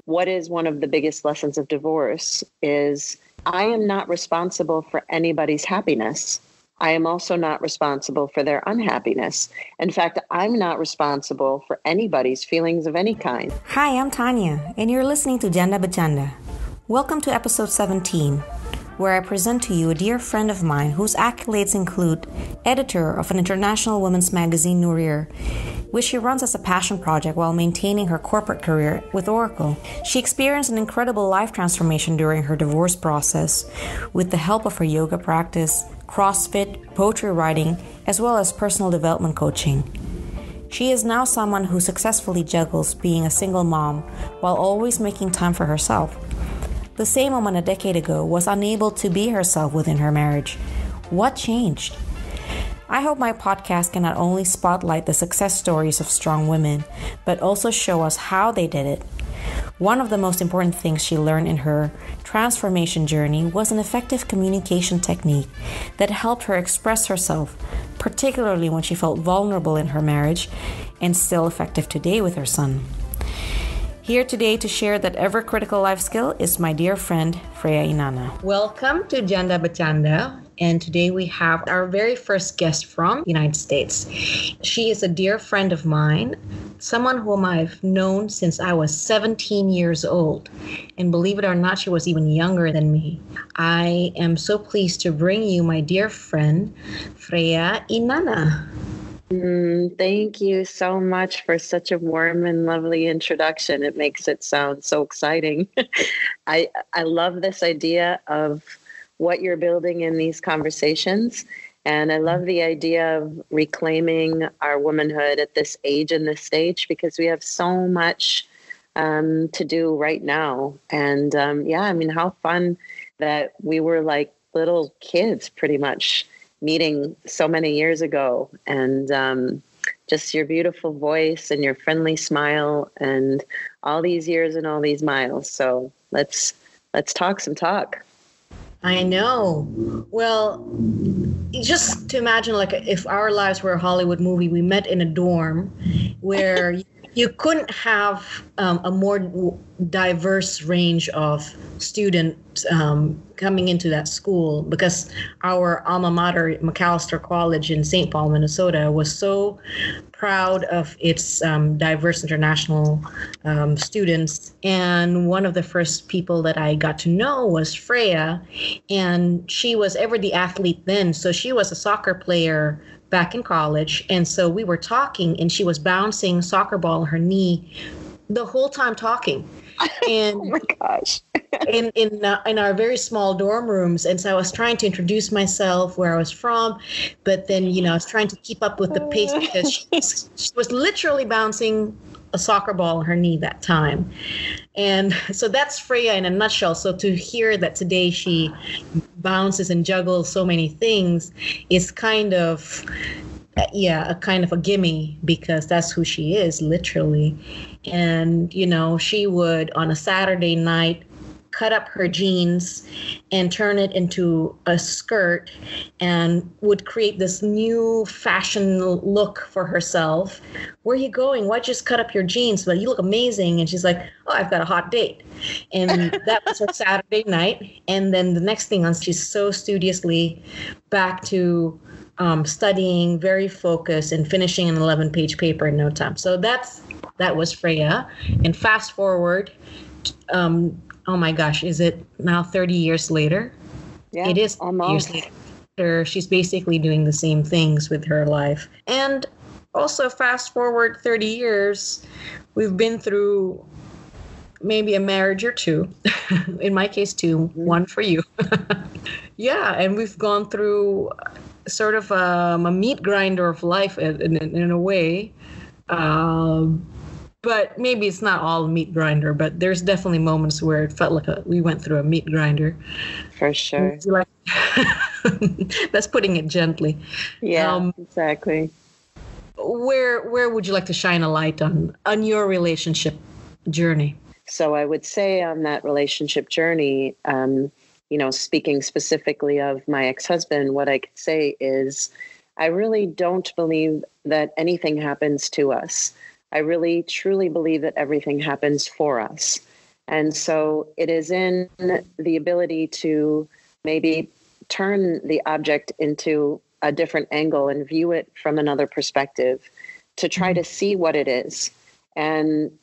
what is one of the biggest lessons of divorce is I am not responsible for anybody's happiness. I am also not responsible for their unhappiness. In fact, I'm not responsible for anybody's feelings of any kind. Hi, I'm Tanya, and you're listening to Janda Becanda. Welcome to episode 17, where I present to you a dear friend of mine whose accolades include editor of an international women's magazine, Nourrir, which she runs as a passion project while maintaining her corporate career with Oracle. She experienced an incredible life transformation during her divorce process with the help of her yoga practice, Crossfit, poetry writing, as well as personal development coaching. She is now someone who successfully juggles being a single mom while always making time for herself. The same woman a decade ago was unable to be herself within her marriage. What changed? I hope my podcast can not only spotlight the success stories of strong women, but also show us how they did it. One of the most important things she learned in her transformation journey was an effective communication technique that helped her express herself, particularly when she felt vulnerable in her marriage, and still effective today with her son. Here today to share that ever-critical life skill is my dear friend, Freya Innana. Welcome to Janda Becanda. And today we have our very first guest from the United States. She is a dear friend of mine, someone whom I've known since I was 17 years old. And believe it or not, she was even younger than me. I am so pleased to bring you my dear friend, Freya Innana. Thank you so much for such a warm and lovely introduction. It makes it sound so exciting. I love this idea of what you're building in these conversations. And I love the idea of reclaiming our womanhood at this age and this stage, because we have so much to do right now. And how fun that we were like little kids pretty much meeting so many years ago. And just your beautiful voice and your friendly smile and all these years and all these miles. So let's talk some talk. I know. Well, just to imagine, like, if our lives were a Hollywood movie, we met in a dorm where you couldn't have a more diverse range of students coming into that school, because our alma mater, Macalester College in St. Paul, Minnesota, was so proud of its diverse international students. And one of the first people that I got to know was Freya, and she was ever the athlete then. So she was a soccer player back in college. And so we were talking, and she was bouncing a soccer ball on her knee the whole time talking. And oh my gosh. in our very small dorm rooms. And so I was trying to introduce myself, where I was from, but then, I was trying to keep up with the pace, because she was literally bouncing a soccer ball on her knee that time. And so that's Freya in a nutshell. So to hear that today she bounces and juggles so many things is kind of a gimme, because that's who she is, literally. And, she would, on a Saturday night, cut up her jeans and turn it into a skirt, and would create this new fashion look for herself. Where are you going? Why just cut up your jeans? But you look amazing. And she's like, oh, I've got a hot date. And that was her Saturday night. And then the next thing on, she's so studiously back to studying, very focused, and finishing an 11-page paper in no time. So that was Freya. And fast forward, oh my gosh, is it now 30 years later? Yeah, it is almost. Years later. She's basically doing the same things with her life. And also fast forward 30 years, we've been through maybe a marriage or two. In my case, two, one for you. Yeah, and we've gone through sort of a meat grinder of life in a way. But maybe it's not all meat grinder, but there's definitely moments where it felt like we went through a meat grinder. For sure. That's putting it gently. Yeah, exactly. Where would you like to shine a light on your relationship journey? So I would say on that relationship journey, speaking specifically of my ex-husband, what I could say is I really don't believe that anything happens to us. I really truly believe that everything happens for us. And so it is in the ability to maybe turn the object into a different angle and view it from another perspective to try to see what it is. And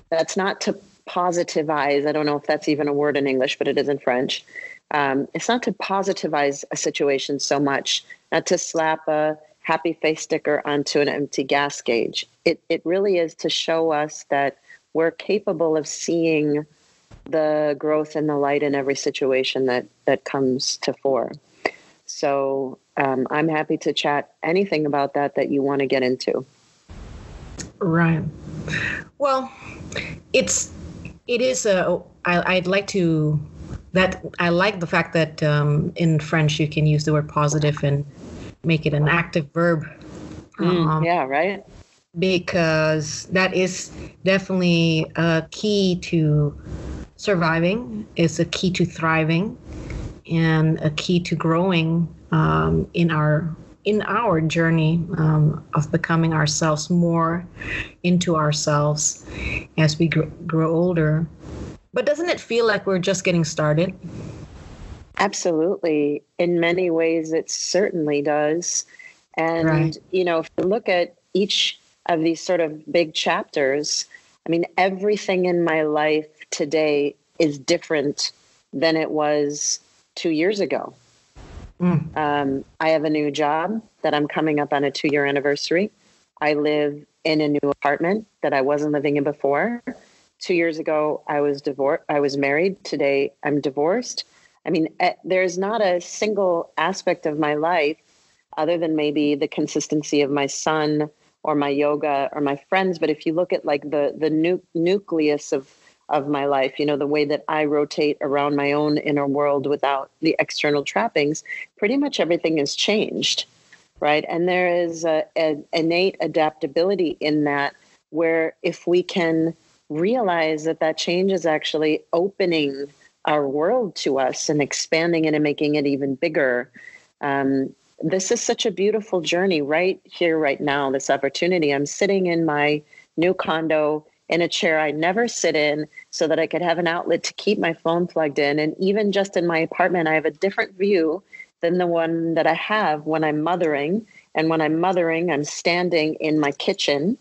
that's not to positivize. I don't know if that's even a word in English, but it is in French. It's not to positivize a situation so much, not to slap a happy face sticker onto an empty gas gauge. It really is to show us that we're capable of seeing the growth and the light in every situation that comes to fore. So I'm happy to chat anything about that you want to get into. Right. Well, I'd like to, that I like the fact that in French you can use the word positive and make it an active verb. Yeah, right. Because that is definitely a key to surviving. It's a key to thriving and a key to growing in our journey of becoming ourselves, more into ourselves as we grow older. But doesn't it feel like we're just getting started? Absolutely. In many ways, it certainly does. And, right. If you look at each of these sort of big chapters, I mean, everything in my life today is different than it was 2 years ago. I have a new job that I'm coming up on a 2-year anniversary. I live in a new apartment that I wasn't living in before. 2 years ago, I was divorced. I was married. Today, I'm divorced. I mean, there's not a single aspect of my life other than maybe the consistency of my son or my yoga or my friends. But if you look at like the nucleus of my life, the way that I rotate around my own inner world without the external trappings, pretty much everything has changed, right? And there is an innate adaptability in that, where if we can realize that change is actually opening our world to us and expanding it and making it even bigger. This is such a beautiful journey right here, right now, this opportunity. I'm sitting in my new condo in a chair I never sit in so that I could have an outlet to keep my phone plugged in. And even just in my apartment, I have a different view than the one that I have when I'm mothering. And when I'm mothering, I'm standing in my kitchen,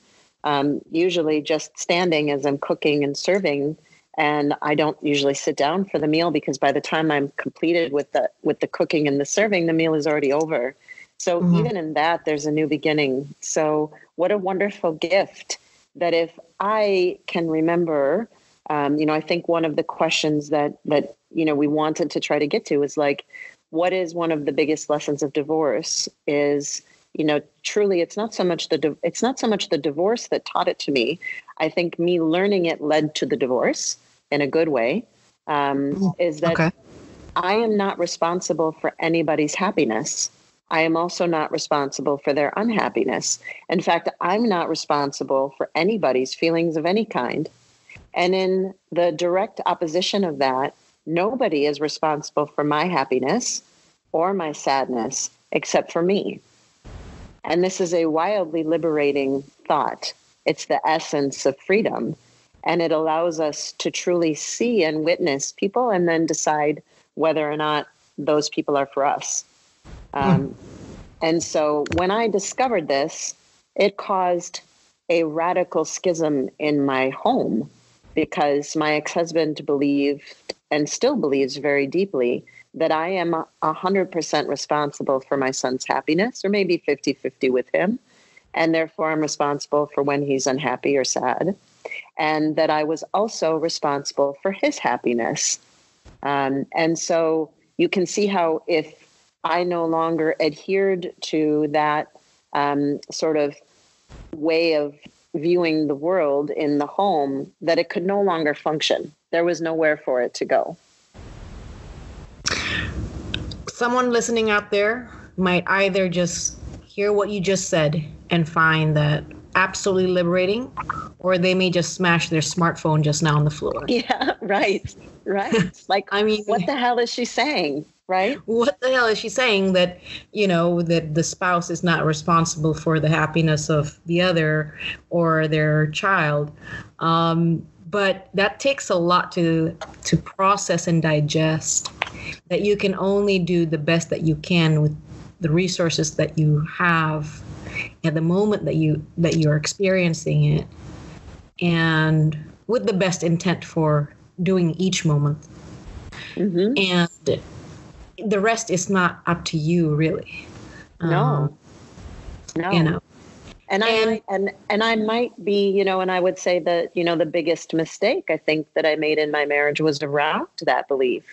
usually just standing as I'm cooking and serving. And I don't usually sit down for the meal because by the time I'm completed with the cooking and the serving, the meal is already over. So even in that, there's a new beginning. So what a wonderful gift that if I can remember, I think one of the questions that we wanted to try to get to is like, what is one of the biggest lessons of divorce is, truly, it's not so much the divorce that taught it to me. I think me learning it led to the divorce in a good way, is that I am not responsible for anybody's happiness. I am also not responsible for their unhappiness. In fact, I'm not responsible for anybody's feelings of any kind. And in the direct opposition of that, nobody is responsible for my happiness or my sadness except for me. And this is a wildly liberating thought. It's the essence of freedom. And it allows us to truly see and witness people and then decide whether or not those people are for us. And so when I discovered this, it caused a radical schism in my home because my ex-husband believed and still believes very deeply that I am 100% responsible for my son's happiness, or maybe 50-50 with him. And therefore I'm responsible for when he's unhappy or sad. And that I was also responsible for his happiness. And so you can see how if I no longer adhered to that sort of way of viewing the world in the home, that it could no longer function. There was nowhere for it to go. Someone listening out there might either just hear what you just said and find that absolutely liberating, or they may just smash their smartphone just now on the floor. Yeah, right. Like, I mean, what the hell is she saying? Right? What the hell is she saying that, that the spouse is not responsible for the happiness of the other or their child? But but that takes a lot to process and digest, that you can only do the best that you can with the resources that you have at the moment that you're experiencing it, and with the best intent for doing each moment. Mm-hmm. And the rest is not up to you, really. No. You know. And I might be, and I would say that, the biggest mistake I think that I made in my marriage was around that belief,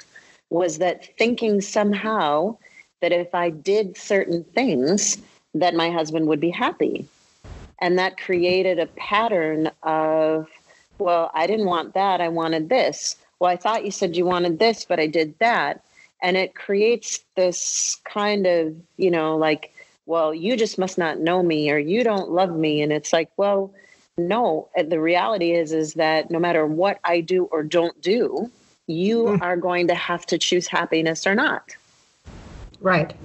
was that thinking somehow that if I did certain things, that my husband would be happy. And that created a pattern of, well, I didn't want that. I wanted this. Well, I thought you said you wanted this, but I did that. And it creates this kind of, like, well, you just must not know me, or you don't love me. And it's like, well, no, the reality is that no matter what I do or don't do, you are going to have to choose happiness or not. Right.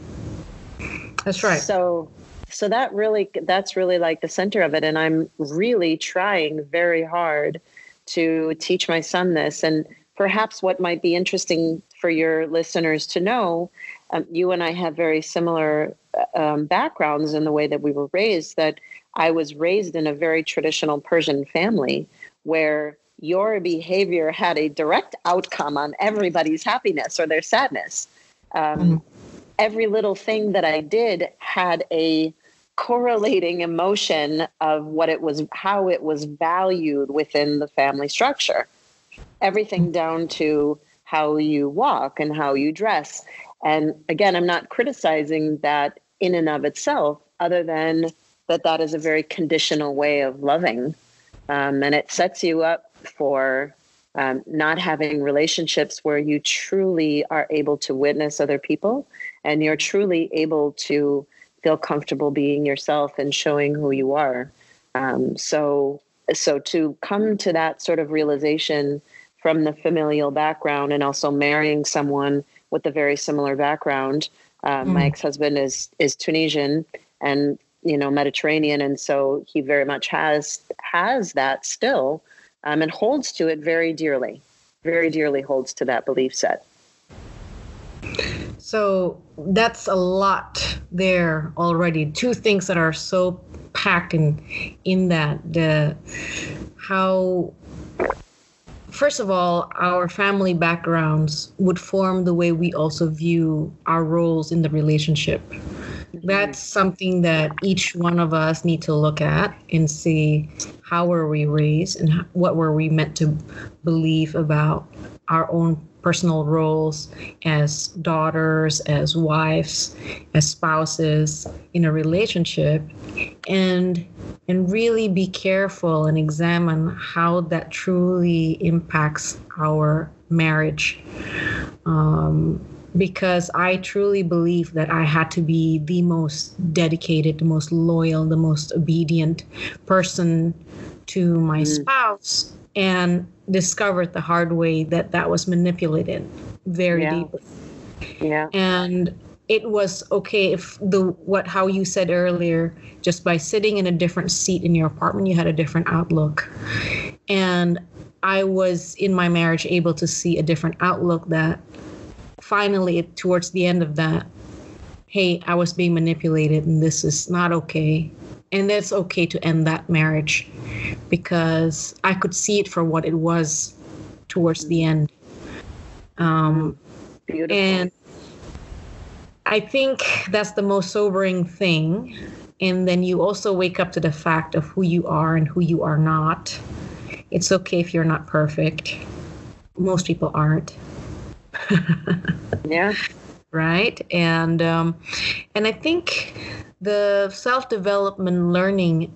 That's right. So that's really like the center of it. And I'm really trying very hard to teach my son this. And perhaps what might be interesting for your listeners to know, you and I have very similar backgrounds in the way that we were raised, that I was raised in a very traditional Persian family where your behavior had a direct outcome on everybody's happiness or their sadness. Every little thing that I did had a correlating emotion of how it was valued within the family structure. Everything down to how you walk and how you dress. And again, I'm not criticizing that in and of itself, other than that is a very conditional way of loving. And it sets you up for not having relationships where you truly are able to witness other people, and you're truly able to feel comfortable being yourself and showing who you are. So to come to that sort of realization from the familial background, and also marrying someone with a very similar background. My ex-husband is Tunisian and, Mediterranean. And so he very much has that still, and holds to it very dearly holds to that belief set. So that's a lot there already. Two things that are so packed in that, how, first of all, our family backgrounds would form the way we also view our roles in the relationship. That's something that each one of us need to look at and see, how were we raised and what were we meant to believe about our own personal roles as daughters, as wives, as spouses in a relationship, and really be careful and examine how that truly impacts our marriage. Because I truly believe that I had to be the most dedicated, the most loyal, the most obedient person to my spouse, and discovered the hard way that was manipulated very deeply. Yeah. And it was okay if how you said earlier, just by sitting in a different seat in your apartment, you had a different outlook. And I was in my marriage able to see a different outlook, that finally towards the end of that, hey, I was being manipulated and this is not okay. And that's okay to end that marriage, because I could see it for what it was towards the end. Beautiful. And I think that's the most sobering thing. And then you also wake up to the fact of who you are and who you are not. It's okay if you're not perfect. Most people aren't. Yeah. Right. And I think the self-development learning,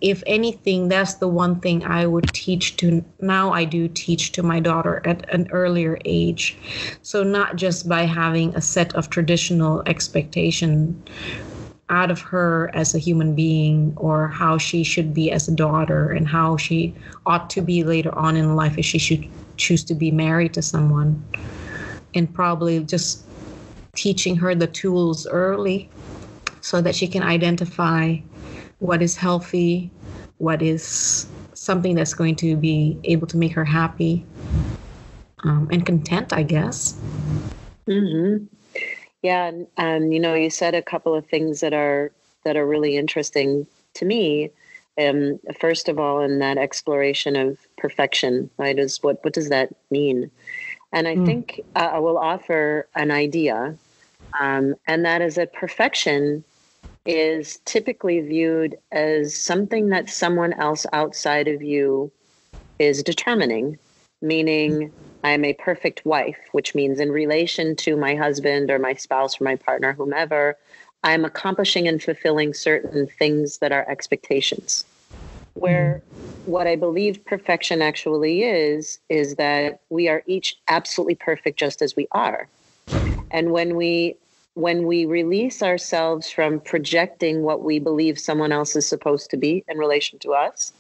if anything, that's the one thing I would teach to, now I do teach to my daughter at an earlier age. So not just by having a set of traditional expectation out of her as a human being, or how she should be as a daughter, and how she ought to be later on in life if she should choose to be married to someone, and probably just teaching her the tools early so that she can identify what is healthy, what is something that's going to be able to make her happy and content, I guess. Mm-hmm. Yeah, and you said a couple of things that are really interesting to me. First of all, in that exploration of perfection, right? Is what does that mean? And I think I will offer an idea, and that is that perfection is typically viewed as something that someone else outside of you is determining, meaning I'm a perfect wife, which means in relation to my husband or my spouse or my partner, whomever, I'm accomplishing and fulfilling certain things that are expectations. Where what I believe perfection actually is that we are each absolutely perfect just as we are. And when we release ourselves from projecting what we believe someone else is supposed to be in relation to us,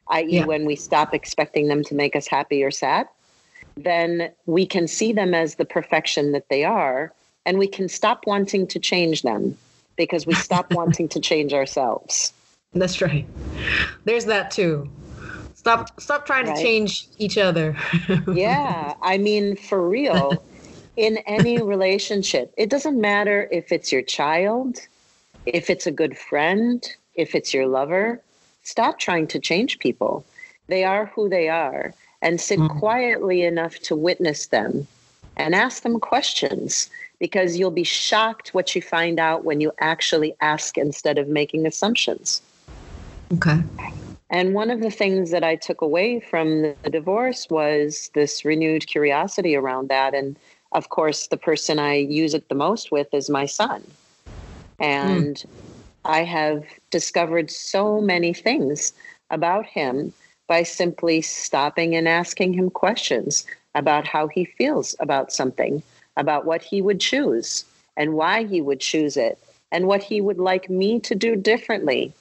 i.e., when we stop expecting them to make us happy or sad, then we can see them as the perfection that they are, and we can stop wanting to change them because we stop wanting to change ourselves. That's right. There's that too. Stop trying to change each other. Yeah, I mean, for real. In any relationship, it doesn't matter if it's your child, if it's a good friend, if it's your lover. Stop trying to change people. They are who they are, and sit quietly enough to witness them and ask them questions, because you'll be shocked what you find out when you actually ask instead of making assumptions. Okay. And one of the things that I took away from the divorce was this renewed curiosity around that. And of course, the person I use it the most with is my son. And I have discovered so many things about him by simply stopping and asking him questions about how he feels about something, about what he would choose and why he would choose it, and what he would like me to do differently.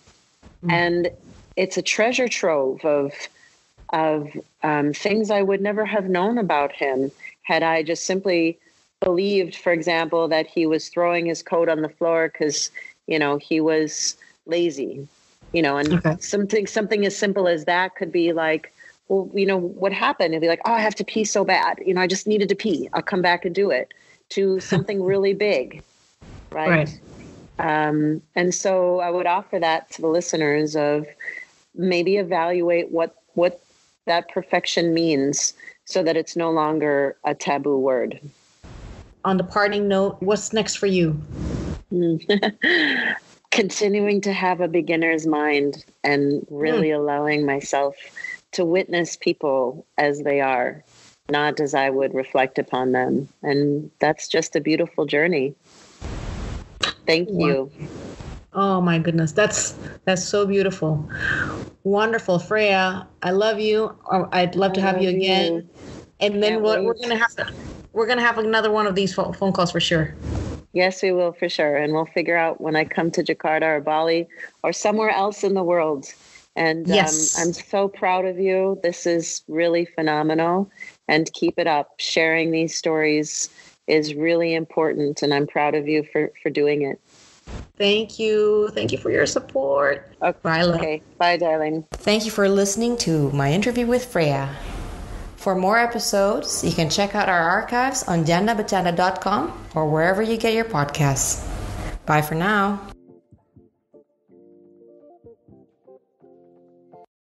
And it's a treasure trove of things I would never have known about him had I just simply believed, for example, that he was throwing his coat on the floor because, he was lazy, and something as simple as that could be like, well, what happened? It'd be like, oh, I have to pee so bad. I just needed to pee. I'll come back and do it, to something really big. Right. And so I would offer that to the listeners of maybe evaluate what that perfection means so that it's no longer a taboo word. On the parting note, what's next for you? Continuing to have a beginner's mind and really allowing myself to witness people as they are, not as I would reflect upon them. And that's just a beautiful journey. Thank you. Oh my goodness. That's so beautiful. Wonderful. Freya, I love you. I'd love to have you again. And then we're going to have another one of these phone calls for sure. Yes, we will for sure. And we'll figure out when I come to Jakarta or Bali or somewhere else in the world. And I'm so proud of you. This is really phenomenal. And keep it up. Sharing these stories is really important. And I'm proud of you for doing it. Thank you. Thank you for your support. Okay. Bye, darling. Thank you for listening to my interview with Freya. For more episodes, you can check out our archives on jandabecanda.com or wherever you get your podcasts. Bye for now.